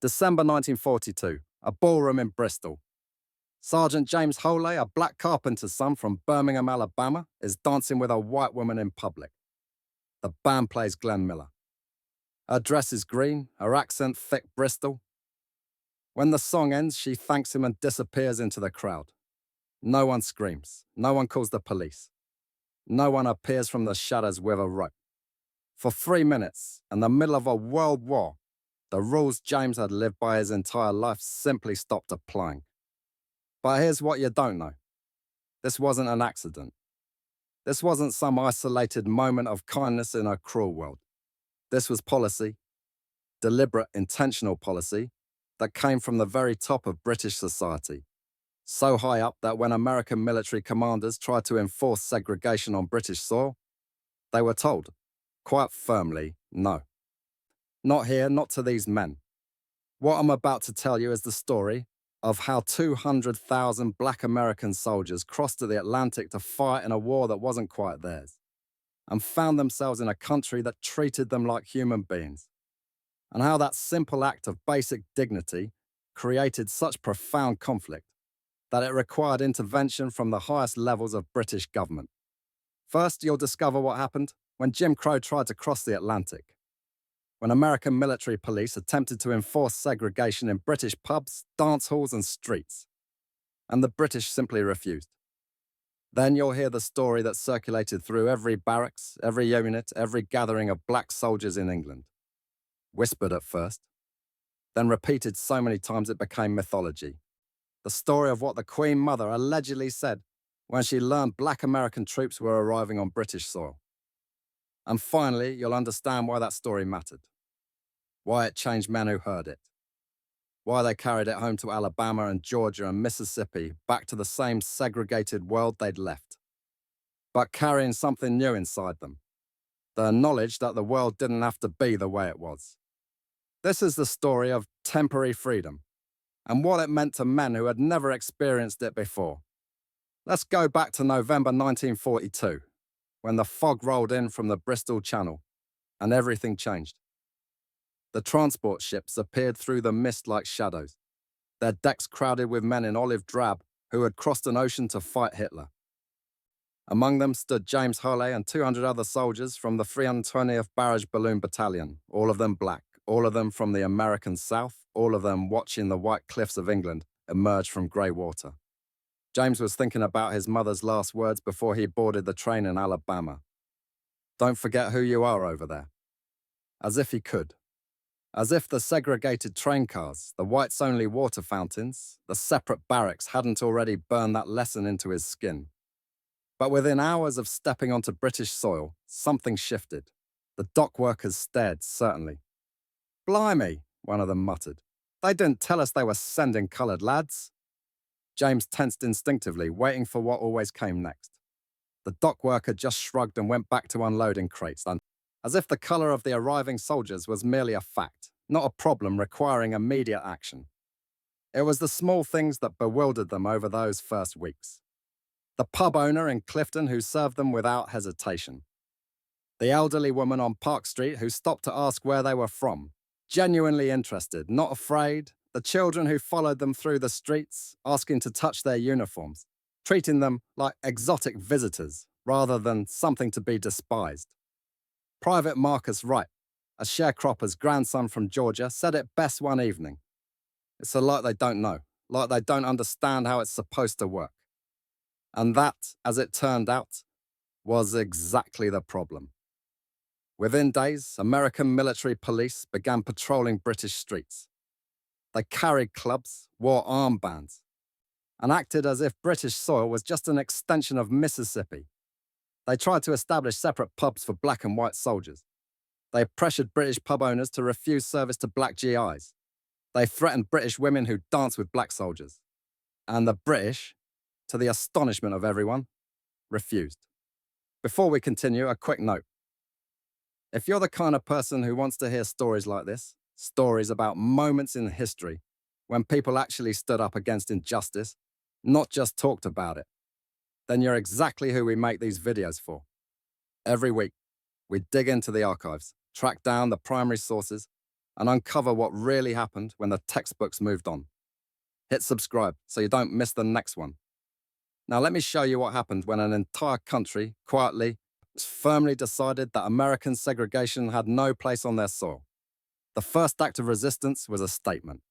December 1942, a ballroom in Bristol. Sergeant James Holay, a black carpenter's son from Birmingham, Alabama, is dancing with a white woman in public. The band plays Glenn Miller. Her dress is green, her accent thick Bristol. When the song ends, she thanks him and disappears into the crowd. No one screams. No one calls the police. No one appears from the shadows with a rope. For 3 minutes, in the middle of a world war, the rules James had lived by his entire life simply stopped applying. But here's what you don't know. This wasn't an accident. This wasn't some isolated moment of kindness in a cruel world. This was policy, deliberate, intentional policy, that came from the very top of British society. So high up that when American military commanders tried to enforce segregation on British soil, they were told, quite firmly, no. Not here, not to these men. What I'm about to tell you is the story of how 200,000 black American soldiers crossed the Atlantic to fight in a war that wasn't quite theirs, and found themselves in a country that treated them like human beings, and how that simple act of basic dignity created such profound conflict that it required intervention from the highest levels of British government. First, you'll discover what happened when Jim Crow tried to cross the Atlantic, when American military police attempted to enforce segregation in British pubs, dance halls, and streets, and the British simply refused. Then you'll hear the story that circulated through every barracks, every unit, every gathering of black soldiers in England. Whispered at first, then repeated so many times it became mythology. The story of what the Queen Mother allegedly said when she learned black American troops were arriving on British soil. And finally, you'll understand why that story mattered, why it changed men who heard it, why they carried it home to Alabama and Georgia and Mississippi, back to the same segregated world they'd left, but carrying something new inside them, the knowledge that the world didn't have to be the way it was. This is the story of temporary freedom and what it meant to men who had never experienced it before. Let's go back to November 1942, when the fog rolled in from the Bristol Channel and everything changed. The transport ships appeared through the mist like shadows, their decks crowded with men in olive drab who had crossed an ocean to fight Hitler. Among them stood James Holay and 200 other soldiers from the 320th Barrage Balloon Battalion, all of them black, all of them from the American South, all of them watching the white cliffs of England emerge from grey water. James was thinking about his mother's last words before he boarded the train in Alabama. Don't forget who you are over there. As if he could. As if the segregated train cars, the whites-only water fountains, the separate barracks hadn't already burned that lesson into his skin. But within hours of stepping onto British soil, something shifted. The dock workers stared, certainly. Blimey, one of them muttered. They didn't tell us they were sending coloured lads. James tensed instinctively, waiting for what always came next. The dock worker just shrugged and went back to unloading crates, as if the colour of the arriving soldiers was merely a fact, not a problem requiring immediate action. It was the small things that bewildered them over those first weeks. The pub owner in Clifton who served them without hesitation. The elderly woman on Park Street who stopped to ask where they were from, genuinely interested, not afraid. The children who followed them through the streets, asking to touch their uniforms, treating them like exotic visitors rather than something to be despised. Private Marcus Wright, a sharecropper's grandson from Georgia, said it best one evening. It's a lot they don't know, like they don't understand how it's supposed to work. And that, as it turned out, was exactly the problem. Within days, American military police began patrolling British streets. They carried clubs, wore armbands, and acted as if British soil was just an extension of Mississippi. They tried to establish separate pubs for black and white soldiers. They pressured British pub owners to refuse service to black GIs. They threatened British women who danced with black soldiers. And the British, to the astonishment of everyone, refused. Before we continue, a quick note. If you're the kind of person who wants to hear stories like this, stories about moments in history when people actually stood up against injustice, not just talked about it, then you're exactly who we make these videos for. Every week, we dig into the archives, track down the primary sources, and uncover what really happened when the textbooks moved on. Hit subscribe so you don't miss the next one. Now let me show you what happened when an entire country, quietly, firmly decided that American segregation had no place on their soil. The first act of resistance was a statement.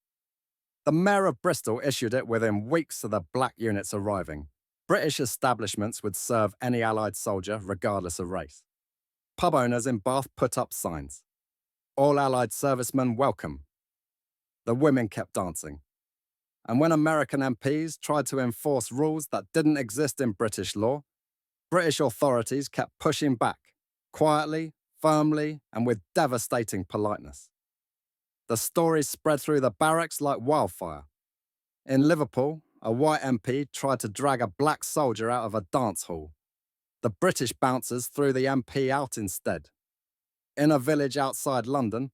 The mayor of Bristol issued it within weeks of the black units arriving. British establishments would serve any Allied soldier, regardless of race. Pub owners in Bath put up signs. All Allied servicemen welcome. The women kept dancing. And when American MPs tried to enforce rules that didn't exist in British law, British authorities kept pushing back, quietly, firmly, and with devastating politeness. The stories spread through the barracks like wildfire. In Liverpool, a white MP tried to drag a black soldier out of a dance hall. The British bouncers threw the MP out instead. In a village outside London,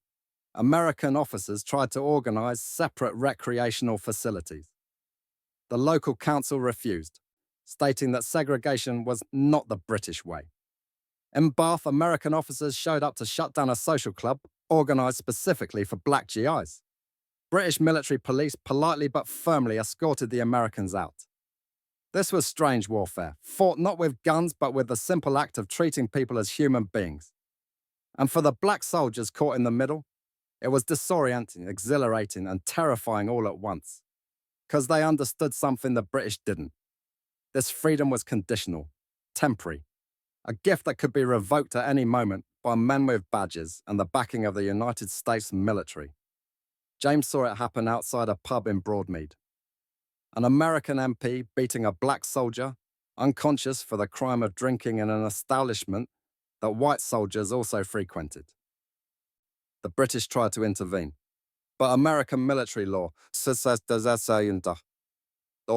American officers tried to organise separate recreational facilities. The local council refused, stating that segregation was not the British way. In Bath, American officers showed up to shut down a social club organised specifically for black GIs. British military police politely but firmly escorted the Americans out. This was strange warfare, fought not with guns but with the simple act of treating people as human beings. And for the black soldiers caught in the middle, it was disorienting, exhilarating, and terrifying all at once. Because they understood something the British didn't. This freedom was conditional, temporary, a gift that could be revoked at any moment by men with badges and the backing of the United States military. James saw it happen outside a pub in Broadmead. An American MP beating a black soldier, unconscious for the crime of drinking in an establishment that white soldiers also frequented. The British tried to intervene, but American military law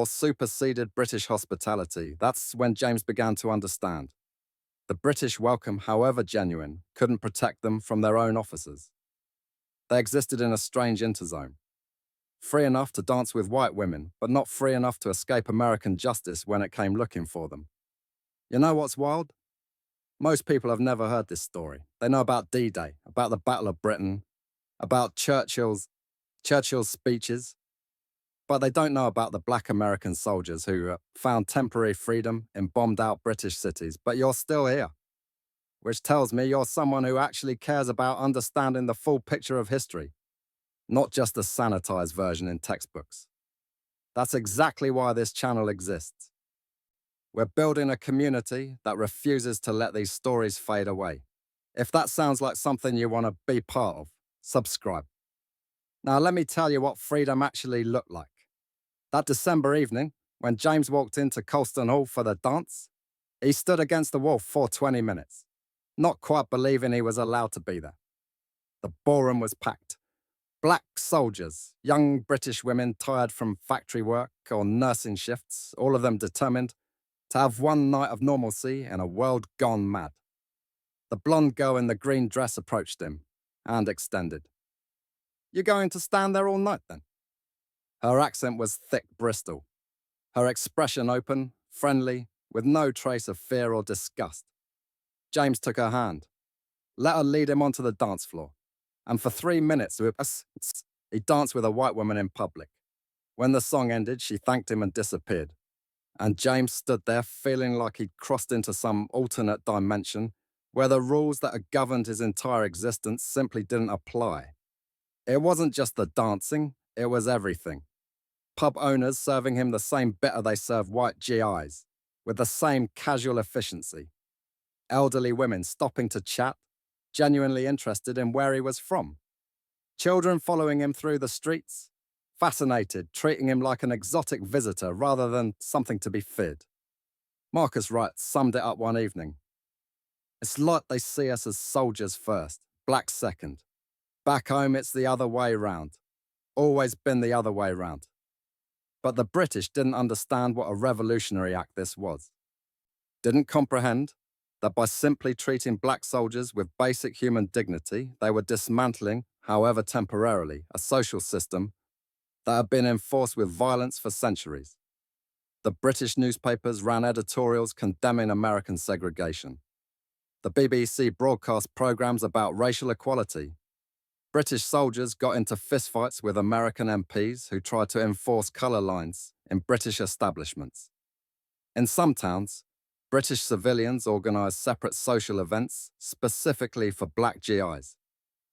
superseded British hospitality. That's when James began to understand. The British welcome, however genuine, couldn't protect them from their own officers. They existed in a strange interzone. Free enough to dance with white women, but not free enough to escape American justice when it came looking for them. You know what's wild? Most people have never heard this story. They know about D-Day, about the Battle of Britain, about Churchill's speeches, but they don't know about the black American soldiers who found temporary freedom in bombed-out British cities, but you're still here. Which tells me you're someone who actually cares about understanding the full picture of history, not just the sanitized version in textbooks. That's exactly why this channel exists. We're building a community that refuses to let these stories fade away. If that sounds like something you want to be part of, subscribe. Now let me tell you what freedom actually looked like. That December evening, when James walked into Colston Hall for the dance, he stood against the wall for 20 minutes, not quite believing he was allowed to be there. The ballroom was packed. Black soldiers, young British women tired from factory work or nursing shifts, all of them determined to have one night of normalcy in a world gone mad. The blonde girl in the green dress approached him and extended. "You going to stand there all night then?" Her accent was thick Bristol. Her expression open, friendly, with no trace of fear or disgust. James took her hand, let her lead him onto the dance floor, and for 3 minutes he danced with a white woman in public. When the song ended, she thanked him and disappeared. And James stood there feeling like he'd crossed into some alternate dimension where the rules that had governed his entire existence simply didn't apply. It wasn't just the dancing, it was everything. Pub owners serving him the same bitter they serve white GIs, with the same casual efficiency. Elderly women stopping to chat, genuinely interested in where he was from. Children following him through the streets, fascinated, treating him like an exotic visitor rather than something to be feared. Marcus Wright summed it up one evening. "It's like they see us as soldiers first, blacks second. Back home it's the other way round. Always been the other way round." But the British didn't understand what a revolutionary act this was. Didn't comprehend that by simply treating black soldiers with basic human dignity, they were dismantling, however temporarily, a social system that had been enforced with violence for centuries. The British newspapers ran editorials condemning American segregation. The BBC broadcast programs about racial equality. British soldiers got into fistfights with American MPs who tried to enforce colour lines in British establishments. In some towns, British civilians organised separate social events specifically for black GIs,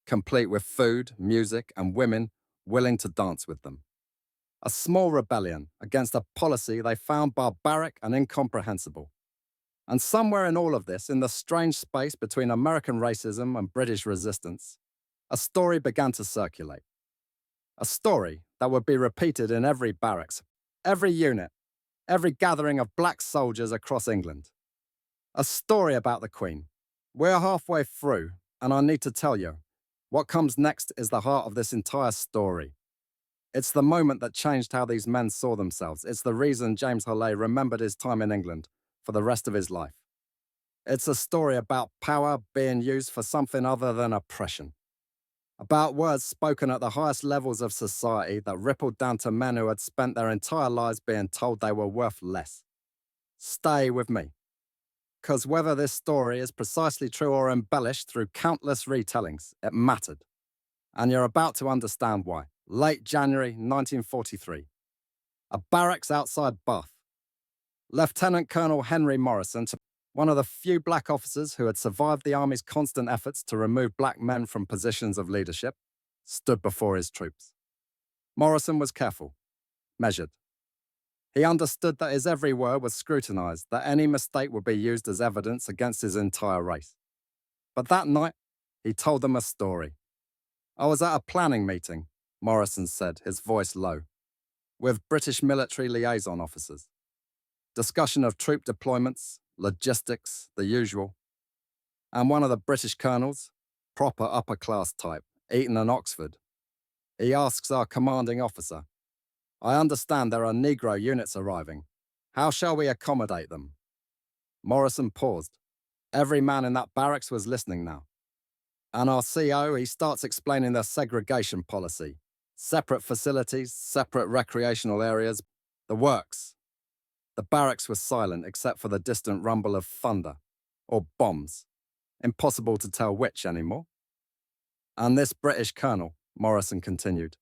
complete with food, music, and women willing to dance with them. A small rebellion against a policy they found barbaric and incomprehensible. And somewhere in all of this, in the strange space between American racism and British resistance, a story began to circulate. A story that would be repeated in every barracks, every unit, every gathering of black soldiers across England. A story about the Queen. We're halfway through, and I need to tell you, what comes next is the heart of this entire story. It's the moment that changed how these men saw themselves. It's the reason James Holay remembered his time in England for the rest of his life. It's a story about power being used for something other than oppression. About words spoken at the highest levels of society that rippled down to men who had spent their entire lives being told they were worth less. Stay with me. Because whether this story is precisely true or embellished through countless retellings, it mattered. And you're about to understand why. Late January 1943. A barracks outside Bath. Lieutenant Colonel Henry Morrison, one of the few black officers who had survived the Army's constant efforts to remove black men from positions of leadership, stood before his troops. Morrison was careful, measured. He understood that his every word was scrutinized, that any mistake would be used as evidence against his entire race. But that night, he told them a story. I was at a planning meeting, Morrison said, his voice low, with British military liaison officers. Discussion of troop deployments, logistics, the usual. And one of the British colonels, proper upper-class type, Eton and Oxford, he asks our commanding officer, I understand there are Negro units arriving. How shall we accommodate them? Morrison paused. Every man in that barracks was listening now. And our CO, he starts explaining their segregation policy. Separate facilities, separate recreational areas, the works. The barracks was silent except for the distant rumble of thunder, or bombs. Impossible to tell which anymore. And this British colonel, Morrison continued,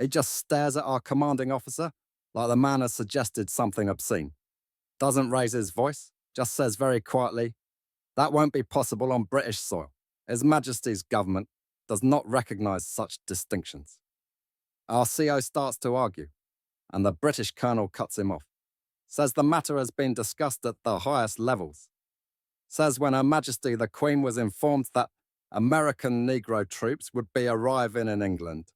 he just stares at our commanding officer like the man has suggested something obscene. Doesn't raise his voice, just says very quietly, that won't be possible on British soil. His Majesty's government does not recognise such distinctions. Our CO starts to argue, and the British colonel cuts him off. Says the matter has been discussed at the highest levels. Says when Her Majesty the Queen was informed that American Negro troops would be arriving in England,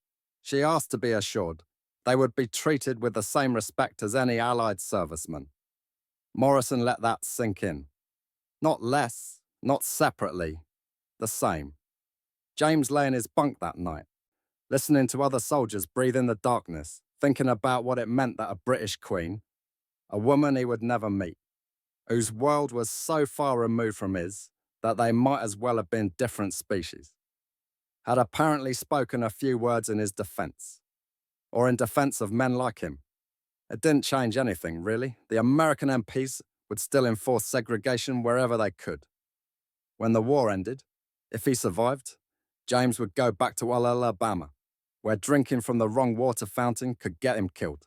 she asked to be assured they would be treated with the same respect as any Allied servicemen. Morrison let that sink in. Not less, not separately, the same. James lay in his bunk that night, listening to other soldiers breathe in the darkness, thinking about what it meant that a British Queen, a woman he would never meet, whose world was so far removed from his that they might as well have been different species, had apparently spoken a few words in his defense, or in defense of men like him. It didn't change anything, really. The American MPs would still enforce segregation wherever they could. When the war ended, if he survived, James would go back to Alabama, where drinking from the wrong water fountain could get him killed.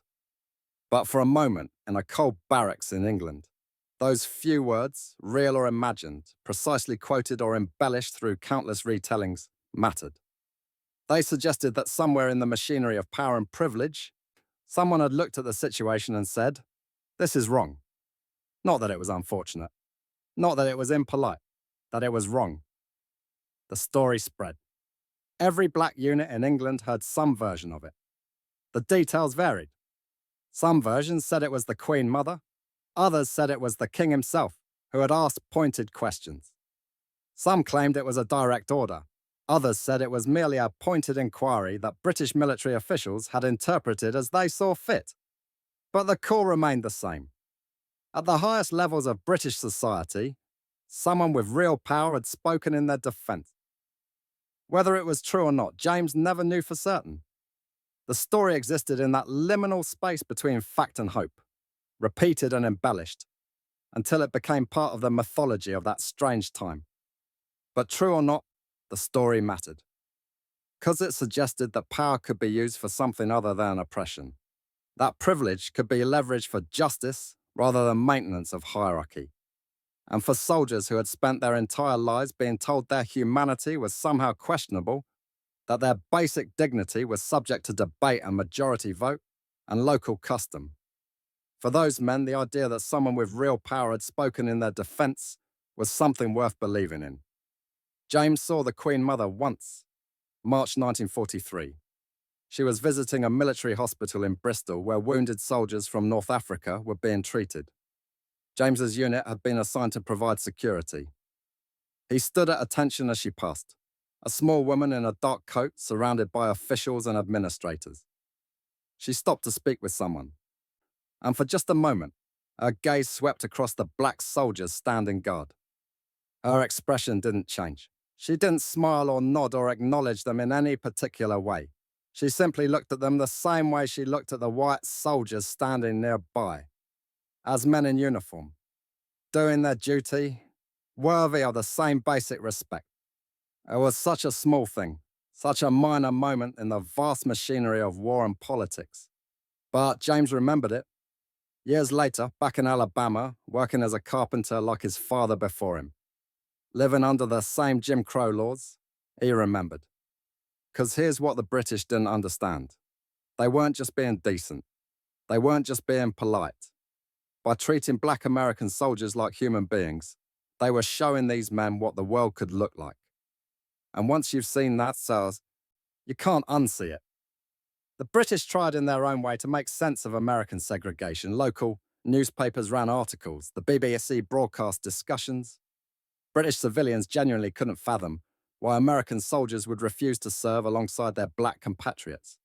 But for a moment, in a cold barracks in England, those few words, real or imagined, precisely quoted or embellished through countless retellings, mattered. They suggested that somewhere in the machinery of power and privilege, someone had looked at the situation and said, this is wrong. Not that it was unfortunate. Not that it was impolite. That it was wrong. The story spread. Every black unit in England heard some version of it. The details varied. Some versions said it was the Queen Mother. Others said it was the King himself, who had asked pointed questions. Some claimed it was a direct order. Others said it was merely a pointed inquiry that British military officials had interpreted as they saw fit. But the core remained the same. At the highest levels of British society, someone with real power had spoken in their defence. Whether it was true or not, James never knew for certain. The story existed in that liminal space between fact and hope, repeated and embellished, until it became part of the mythology of that strange time. But true or not, the story mattered. because it suggested that power could be used for something other than oppression. That privilege could be leveraged for justice rather than maintenance of hierarchy. And for soldiers who had spent their entire lives being told their humanity was somehow questionable, that their basic dignity was subject to debate and majority vote and local custom. For those men, the idea that someone with real power had spoken in their defense was something worth believing in. James saw the Queen Mother once, March 1943. She was visiting a military hospital in Bristol where wounded soldiers from North Africa were being treated. James's unit had been assigned to provide security. He stood at attention as she passed, a small woman in a dark coat surrounded by officials and administrators. She stopped to speak with someone, and for just a moment, her gaze swept across the black soldiers standing guard. Her expression didn't change. She didn't smile or nod or acknowledge them in any particular way. She simply looked at them the same way she looked at the white soldiers standing nearby, as men in uniform, doing their duty, worthy of the same basic respect. It was such a small thing, such a minor moment in the vast machinery of war and politics. But James remembered it. Years later, back in Alabama, working as a carpenter like his father before him, living under the same Jim Crow laws, he remembered. Because here's what the British didn't understand. They weren't just being decent. They weren't just being polite. By treating black American soldiers like human beings, they were showing these men what the world could look like. And once you've seen that, sirs, you can't unsee it. The British tried in their own way to make sense of American segregation. Local newspapers ran articles, the BBC broadcast discussions. British civilians genuinely couldn't fathom why American soldiers would refuse to serve alongside their black compatriots.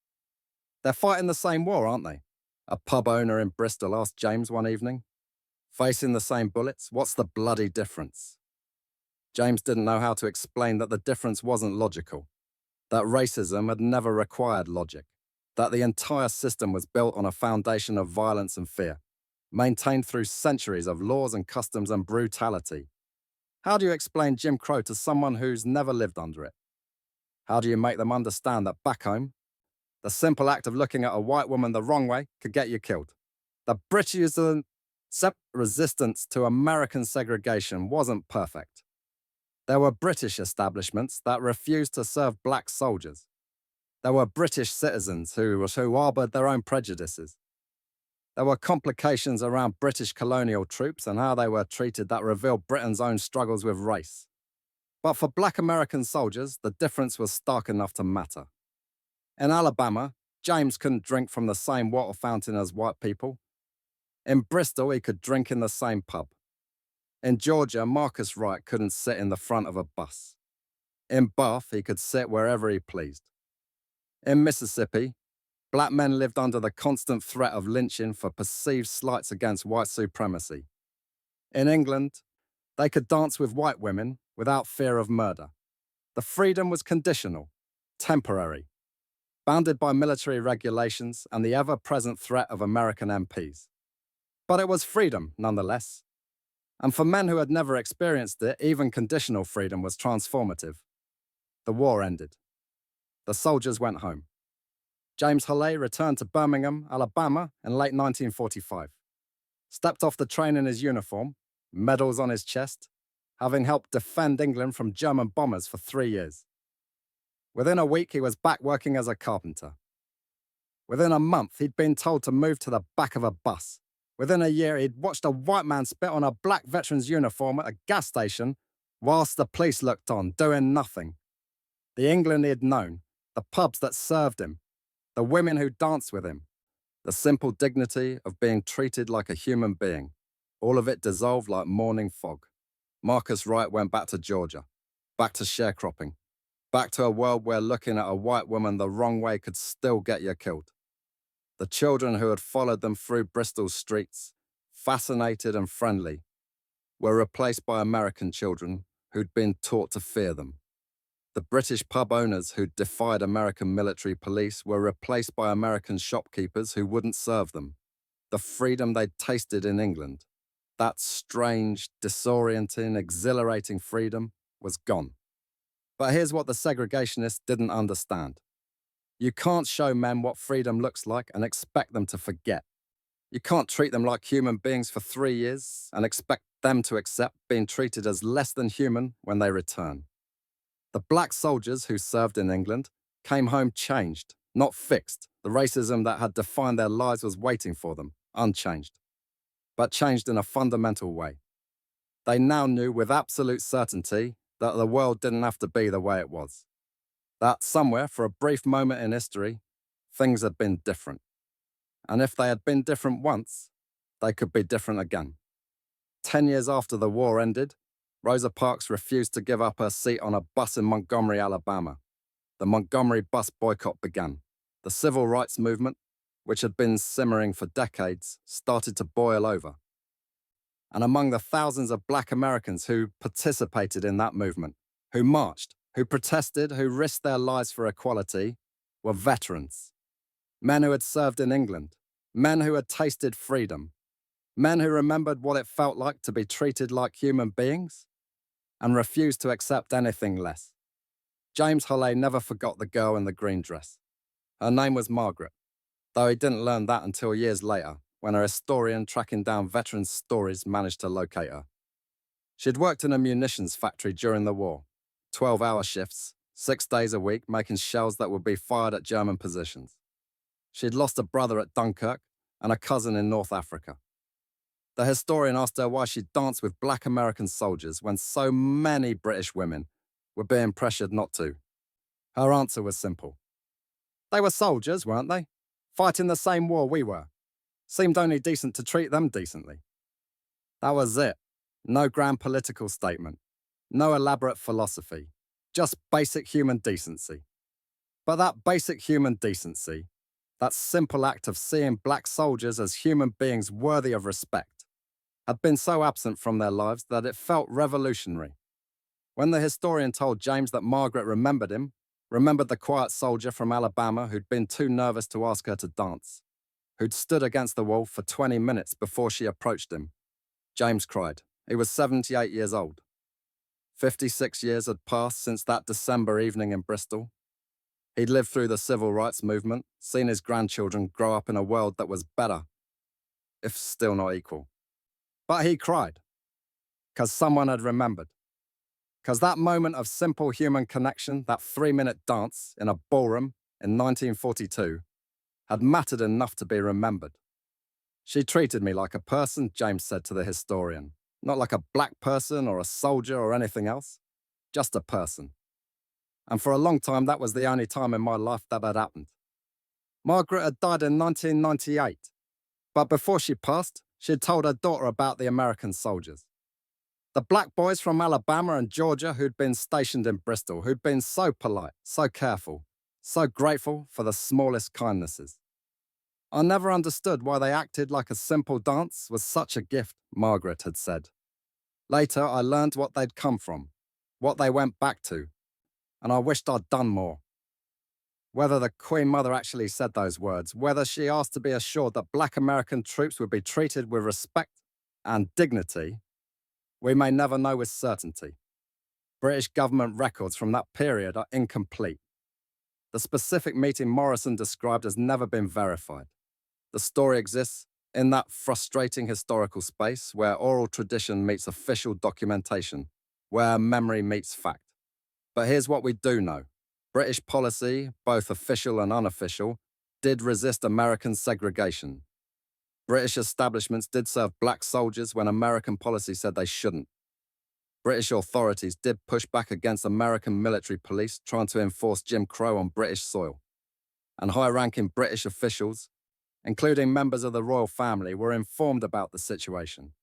They're fighting the same war, aren't they? A pub owner in Bristol asked James one evening. Facing the same bullets, what's the bloody difference? James didn't know how to explain that the difference wasn't logical, that racism had never required logic, that the entire system was built on a foundation of violence and fear, maintained through centuries of laws and customs and brutality. How do you explain Jim Crow to someone who's never lived under it? How do you make them understand that back home, the simple act of looking at a white woman the wrong way could get you killed? The British resistance to American segregation wasn't perfect. There were British establishments that refused to serve black soldiers. There were British citizens who harbored their own prejudices. There were complications around British colonial troops and how they were treated that revealed Britain's own struggles with race. But for black American soldiers, the difference was stark enough to matter. In Alabama, James couldn't drink from the same water fountain as white people. In Bristol, he could drink in the same pub. In Georgia, Marcus Wright couldn't sit in the front of a bus. In Bath, he could sit wherever he pleased. In Mississippi, black men lived under the constant threat of lynching for perceived slights against white supremacy. In England, they could dance with white women without fear of murder. The freedom was conditional, temporary, bounded by military regulations and the ever-present threat of American MPs. But it was freedom, nonetheless. And for men who had never experienced it, even conditional freedom was transformative. The war ended. The soldiers went home. James Holay returned to Birmingham, Alabama in late 1945. Stepped off the train in his uniform, medals on his chest, having helped defend England from German bombers for 3 years. Within a week, he was back working as a carpenter. Within a month, he'd been told to move to the back of a bus. Within a year, he'd watched a white man spit on a black veteran's uniform at a gas station whilst the police looked on, doing nothing. The England he'd known, the pubs that served him, the women who danced with him, the simple dignity of being treated like a human being, all of it dissolved like morning fog. Marcus Wright went back to Georgia, back to sharecropping, back to a world where looking at a white woman the wrong way could still get you killed. The children who had followed them through Bristol's streets, fascinated and friendly, were replaced by American children who'd been taught to fear them. The British pub owners who'd defied American military police were replaced by American shopkeepers who wouldn't serve them. The freedom they'd tasted in England, that strange, disorienting, exhilarating freedom, was gone. But here's what the segregationists didn't understand. You can't show men what freedom looks like and expect them to forget. You can't treat them like human beings for 3 years and expect them to accept being treated as less than human when they return. The black soldiers who served in England came home changed, not fixed. The racism that had defined their lives was waiting for them, unchanged, but changed in a fundamental way. They now knew with absolute certainty that the world didn't have to be the way it was. That somewhere, for a brief moment in history, things had been different. And if they had been different once, they could be different again. 10 years after the war ended, Rosa Parks refused to give up her seat on a bus in Montgomery, Alabama. The Montgomery bus boycott began. The civil rights movement, which had been simmering for decades, started to boil over. And among the thousands of black Americans who participated in that movement, who marched, who protested, who risked their lives for equality, were veterans. Men who had served in England, men who had tasted freedom, men who remembered what it felt like to be treated like human beings and refused to accept anything less. James Holay never forgot the girl in the green dress. Her name was Margaret, though he didn't learn that until years later, when a historian tracking down veterans' stories managed to locate her. She'd worked in a munitions factory during the war, 12-hour shifts, 6 days a week, making shells that would be fired at German positions. She'd lost a brother at Dunkirk and a cousin in North Africa. The historian asked her why she danced with black American soldiers when so many British women were being pressured not to. Her answer was simple. They were soldiers, weren't they? Fighting the same war we were. Seemed only decent to treat them decently. That was it. No grand political statement. No elaborate philosophy. Just basic human decency. But that basic human decency, that simple act of seeing black soldiers as human beings worthy of respect, had been so absent from their lives that it felt revolutionary. When the historian told James that Margaret remembered him, remembered the quiet soldier from Alabama who'd been too nervous to ask her to dance, who'd stood against the wall for 20 minutes before she approached him, James cried. He was 78 years old. 56 years had passed since that December evening in Bristol. He'd lived through the civil rights movement, seen his grandchildren grow up in a world that was better, if still not equal. But he cried, because someone had remembered. Because that moment of simple human connection, that 3-minute dance in a ballroom in 1942, had mattered enough to be remembered. She treated me like a person, James said to the historian, not like a black person or a soldier or anything else, just a person. And for a long time, that was the only time in my life that had happened. Margaret had died in 1998, but before she passed, she had told her daughter about the American soldiers. The black boys from Alabama and Georgia who'd been stationed in Bristol, who'd been so polite, so careful, so grateful for the smallest kindnesses. I never understood why they acted like a simple dance was such a gift, Margaret had said. Later, I learned what they'd come from, what they went back to, and I wished I'd done more. Whether the Queen Mother actually said those words, whether she asked to be assured that black American troops would be treated with respect and dignity, we may never know with certainty. British government records from that period are incomplete. The specific meeting Morrison described has never been verified. The story exists in that frustrating historical space where oral tradition meets official documentation, where memory meets fact. But here's what we do know. British policy, both official and unofficial, did resist American segregation. British establishments did serve black soldiers when American policy said they shouldn't. British authorities did push back against American military police trying to enforce Jim Crow on British soil. And high-ranking British officials, including members of the royal family, were informed about the situation.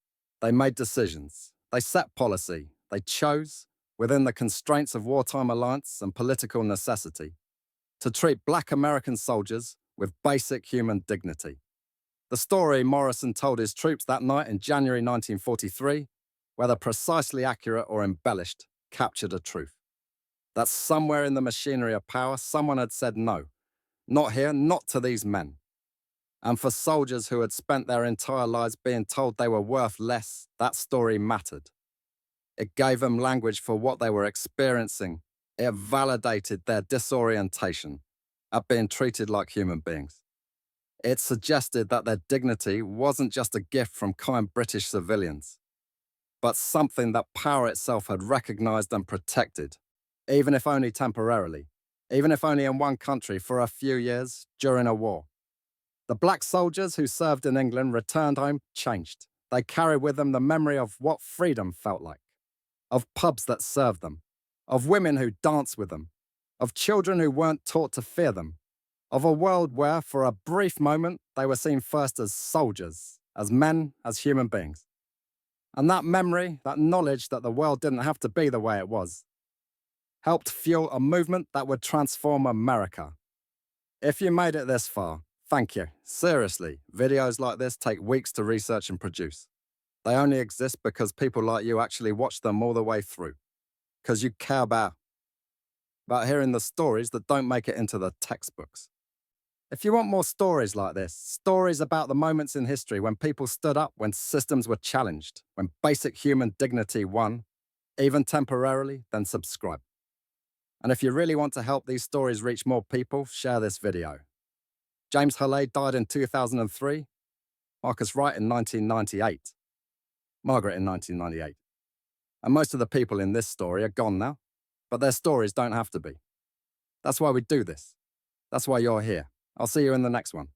They made decisions. They set policy. They chose, within the constraints of wartime alliance and political necessity, to treat black American soldiers with basic human dignity. The story Morrison told his troops that night in January 1943, whether precisely accurate or embellished, captured a truth. That somewhere in the machinery of power, someone had said no, not here, not to these men. And for soldiers who had spent their entire lives being told they were worth less, that story mattered. It gave them language for what they were experiencing It validated their disorientation at being treated like human beings. It suggested that their dignity wasn't just a gift from kind British civilians, but something that power itself had recognized and protected, even if only temporarily, even if only in one country for a few years during a war. The black soldiers who served in England returned home changed. They carried with them the memory of what freedom felt like, of pubs that served them, of women who danced with them, of children who weren't taught to fear them, of a world where, for a brief moment, they were seen first as soldiers, as men, as human beings. And that memory, that knowledge that the world didn't have to be the way it was, helped fuel a movement that would transform America. If you made it this far, thank you. Seriously, videos like this take weeks to research and produce. They only exist because people like you actually watch them all the way through. Because you care about hearing the stories that don't make it into the textbooks. If you want more stories like this, stories about the moments in history when people stood up, when systems were challenged, when basic human dignity won, even temporarily, then subscribe. And if you really want to help these stories reach more people, share this video. James Holay died in 2003, Marcus Wright in 1998, Margaret in 1998. And most of the people in this story are gone now, but their stories don't have to be. That's why we do this. That's why you're here. I'll see you in the next one.